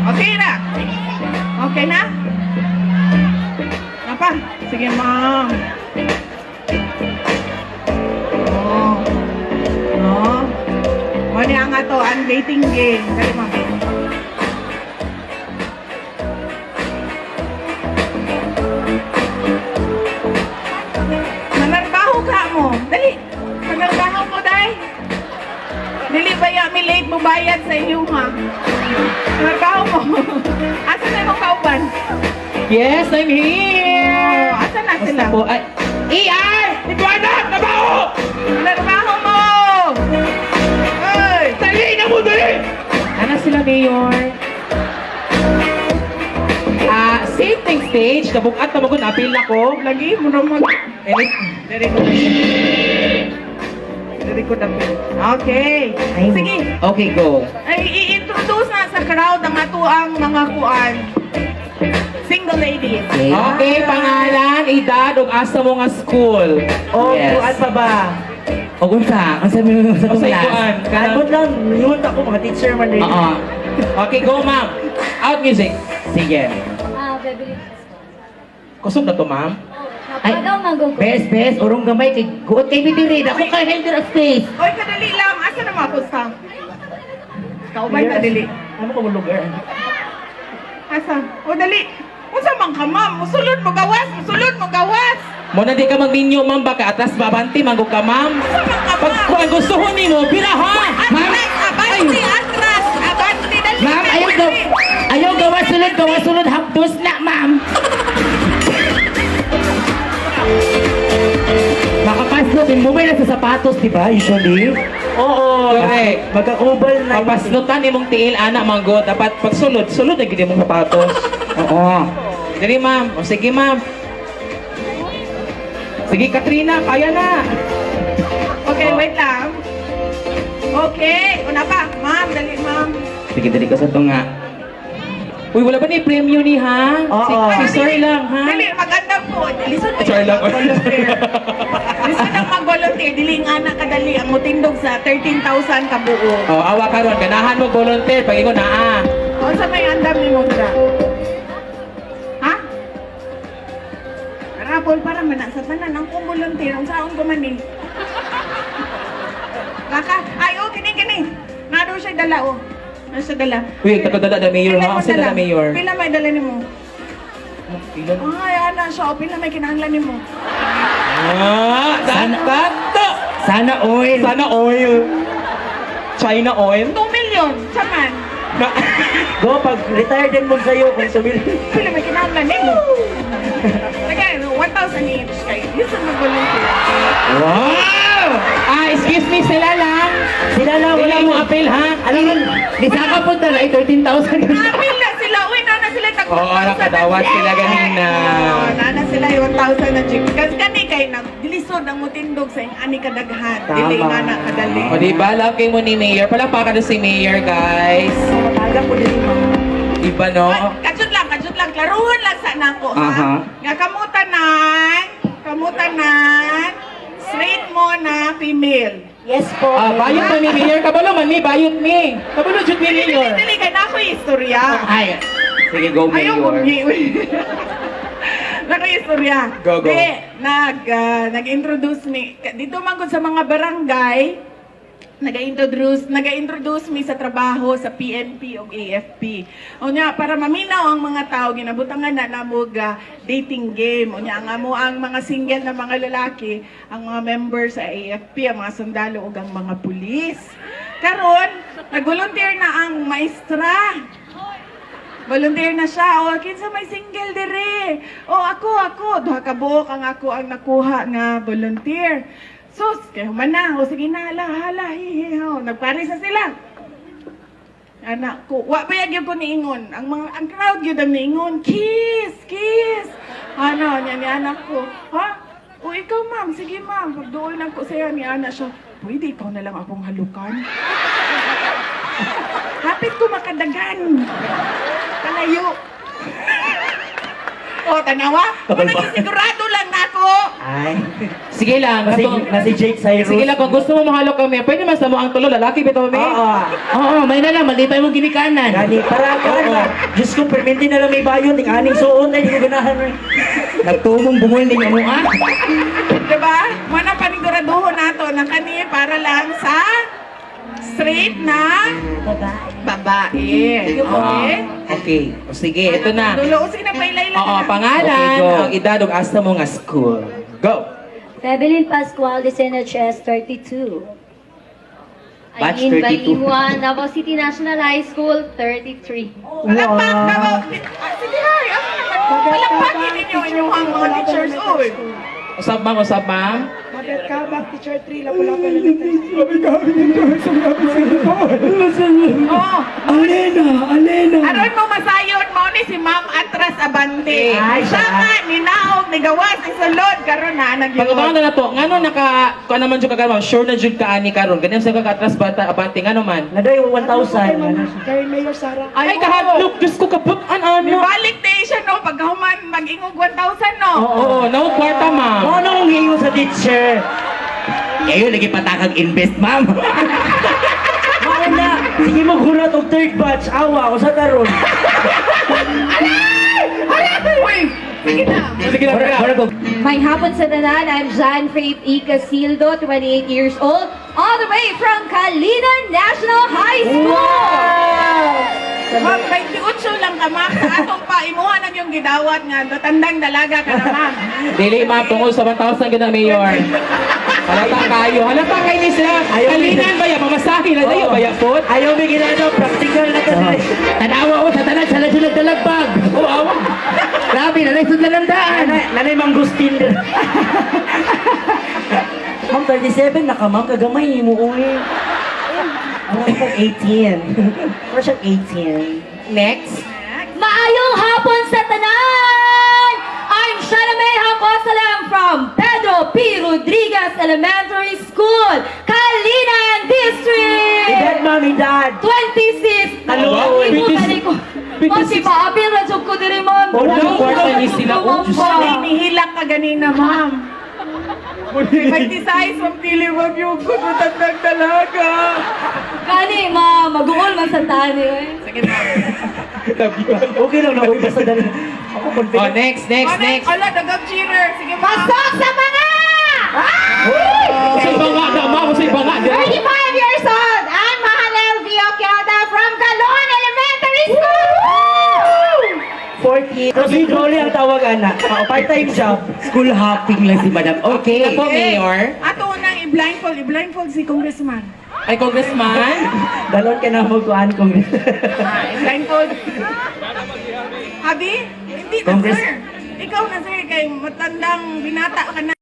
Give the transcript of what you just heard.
Okay na? Okay na? Apa? Sige, ma'am. Oh. Oh. Mani ang ato, ang dating game. Kali, ma'am. Manarbaho ka mo. Dali. Manarbaho mo, day. Dili ba mi late mo bayad sa inyo, ha? Manarbaho mo. Asa na yung kauban? Yes, I'm here! Oh, asa na sila? Po, ay, ER! Iguana! Nabaho! Manarbaho mo! Ay! Dali na mo, dali! Ano sila, Mayor? Sitting stage, kabukat na magun, apil na ko. Lagi mo naman. Eric, Very good. Very good appeal. Okay. Sige. Okay, go. Ay, i-introduce na sa crowd ang atuang mga kuan. Single ladies. Okay, pangalan, edad, ug asa mo nga school. Oh, kuan pa ba? O kunsa, ang sabi mo sa Say class. kuan. Kanot lang, yun ako mga teacher man rin. Oo. Okay, go ma'am. Out music. Sige. Bebili. Kusog na to, ma'am. Napagaw magugo. Bes, urong gamay kay guot kay bitirid. Ako kay Helder of Faith. Oy, kadali lang. Asa na mga pusta? Kaubay na dali. Ano ko mo lugar? Asa? O, dali. Unsa man ka, ma'am? Musulod mo gawas. Musulod mo gawas. Muna di ka magminyo, ma'am. Baka atras babanti, manggog ka, ma'am. Unsa man ka, Pag ma'am? kung gusto ho ni mo, pila ha? Ma'am, Abanti, atras. Abanti, dali. Ma'am, ayaw gawa sulod hapdos na, ma'am. Makapaslo din mo na sa sapatos, di ba? Usually. Oo, correct. Magkakubal na. Papaslutan imong tiil, anak, manggo. Dapat pag sulod na gid imong sapatos. Oo. Dali, ma'am. O sige, ma'am. Sige, Katrina, kaya na. Okay, wait lang. Okay. Una pa. Ma'am, dali, ma'am. Sige, dali ka sa tunga. Uy, wala ba ni premyo ni ha? Oo. Si Sir lang, ha? Dali, magandang po. Listen mo Sorry lang. mag-volunteer. Listen ang mag-volunteer. Dili nga na kadali. Ang mutindog sa 13,000 kabuo. Oh, awa karon, ganahan mo volunteer pag ingon na O, sa may andam ni mo dra? Ha? Rapol para man sa tanan ang kong volunteer. Ang saon ko man eh. Baka, ay, oh, kini. Nado siya dala, oh. Nasa dala. Uy, takadala na mayor Pila ha? mo Kasi dala? na mayor. Pila may dala ni mo? Pila? Ay, ana siya. O, pila may kinahanglan ni mo? Tato! Sana oil. Sana oil. China oil? 2 million. Saman. Go, pag retire din mo sa'yo kung sumili. Pila may kinahanglan ni mo? Tagay, 1,000 each kayo. Listen mag-volunteer. Wow! Excuse me, sila lang. Sila lang, wala Wala mo. mo apel ha? Alam mo, Lisaka po tala, 13,000. Apil na sila. Uy, nana sila tag 1,000 Oo, nakadawat na sila jeep. ganina. Oo, nana sila yung 1,000 na jeep. Kasi kani kayo nang dilisod ang mutindog sa ani kadaghan. Tama. Dili nga na kadali. O diba, love kayo mo ni Mayor. Palakpakan na si Mayor, guys. Taga po din mo. Diba, no? Kajut lang. Klaruhon lang sa nako, ha? Aha. Nga kamutanan, straight mo na female. Yes po. Bayot na ni Mayor. Kabalo man mi, bayot mi. Kabalo jud ni Mayor. Dili kay na ako istorya. Ay, sige, go Ayaw mo Mayor. Naka-istorya. Go, go. Nag-introduce me. Dito man ko sa mga barangay, nag-introduce me sa trabaho sa PNP o AFP. O niya, para maminaw ang mga tao, ginabutangan na namog dating game. O niya, ang mga single na mga lalaki, ang mga members sa AFP, ang mga sundalo o ang mga pulis. Karon, nag-volunteer na ang maestra. Volunteer na siya. O, kinsa may single dire. O, ako. Duha ka buok ang ako ang nakuha nga volunteer. Sus, kayo man na. O, sige na, hala, hihihaw. Nagparis na sila. Anak ko. Wa pa yun ko niingon. Ang crowd yun ang niingon. Kiss. Ano, niya ni anak ko. Ha? O, ikaw ma'am. Sige ma'am. Pagdoon lang ko sa'yo ni anak siya. Pwede ikaw na lang akong halukan. Hapit ko makadagan. Kalayo. O, tanawa. Kung naging sigurado lang na ako. Ay. Sige lang. Na si Jake Cyrus. Sige lang, kung gusto mo mahalo kami, pwede mas mo ang tulo, lalaki bitaw mi. Oo. may na lang, malipay mong ginikanan. Gani, para ka na. Diyos ko, perminti na lang may bayon. Ting aning suon na, hindi ko ganahan. Nagtumong bungoy ninyo mo, ah. Diba? Muna paniguraduho nato na kani para lang sa straight na babae. Okay? Okay. O sige, ito na. Dulusin na pailayla Oo, na. pangalan, Okay, go. ang edad ug asa mo nga school. Go. Febelin Pascual de Senachess, 32. Batch Aileen 32. Baliwan, Davao City National High School, 33. Palakpak na mo. Sige, Hari. Palakpakin ninyo inyong mga teachers. Uy. Usap ma'am. Oo. Alena. Aron mo masayod mo ni si Ma'am Atras Abante. Ay, Siya nga, ninaog, nigawas, isulod, karon na, Pagkabangan nagyod. na to, ngano kuan naman jud ka karon, sure na jud ka ani karon. Ganyan sa kakatras bata abante ngano man. Nadoy 1,000. Ay kahadlok, Diyos ko kabutan ano. Balik na siya, no, pagkahuman, mag-ingog 1,000, no? Oo, no kwarta ma'am. Ano ang hingo sa teacher? Kayo lagi patakag invest ma'am. Mauna. Sige mo gulat og third batch. Awa, o sa karon. Uy, sige na. Sige na, tara. May hapon sa tanan, I'm Jan Faith E. Casildo, 28 years old, all the way from Kalinan National High School! Ma'am, 28 lang ka, ma'am. Sa atong pa, imuha na yung gidawat nga. Tandang dalaga ka na, ma'am. Dili ma'am tungod sa 1,000 gina mayor. Halata kayo. Halata kayo ni sila. Ayaw, Kalinan ba ya pamasahe na dayo Oo. ba ya pod? Ayaw may ginano, practical na ka na. Tanawa ko sa tanan sa lasunod dalagbag. Oo, awa. Grabe na naisod na landaan. Nanay Mangustin. Ma'am, 37 na ka, ma'am. Kagamay ni mo, uwi. Ano ko 18. Or siya 18. Next. Maayong hapon sa tanan! I'm Shanamay Hakosalam from Pedro P. Rodriguez Elementary School, Kalinan District! Edad, ma'am, edad. 26! Hello. Ko. Kasi paapil na job ko diri, ma'am. Wala, kwarta ni sila. Oh, Diyos Ay, nihilak ka ganina, ma'am. Mag-decide, ma'am, dili wag yung kuno tandang dalaga. Kani, ma'am. Mag-uol man sa tani, eh. Sige na. Okay lang na, uy, basta dali. Ako Oh, confident. next. Ala, dagag cheater. Sige, ma'am. Pasok sa mga! Usay banga na, ma'am. Usay banga. 35 years old, I'm Mahalel Vioquiada from Calon Elementary School! 40. Kasi Dolly ang tawag, anak. Part-time job. School hopping lang si madam. Okay na po, Mayor. Ato unang i-blindfold si Congressman. Ay, Congressman. Dalon ka na magkuhan kung... I-blindfold. Abi? Hindi na, Congress- sir. Ikaw na, sir, kay matandang binata ka na.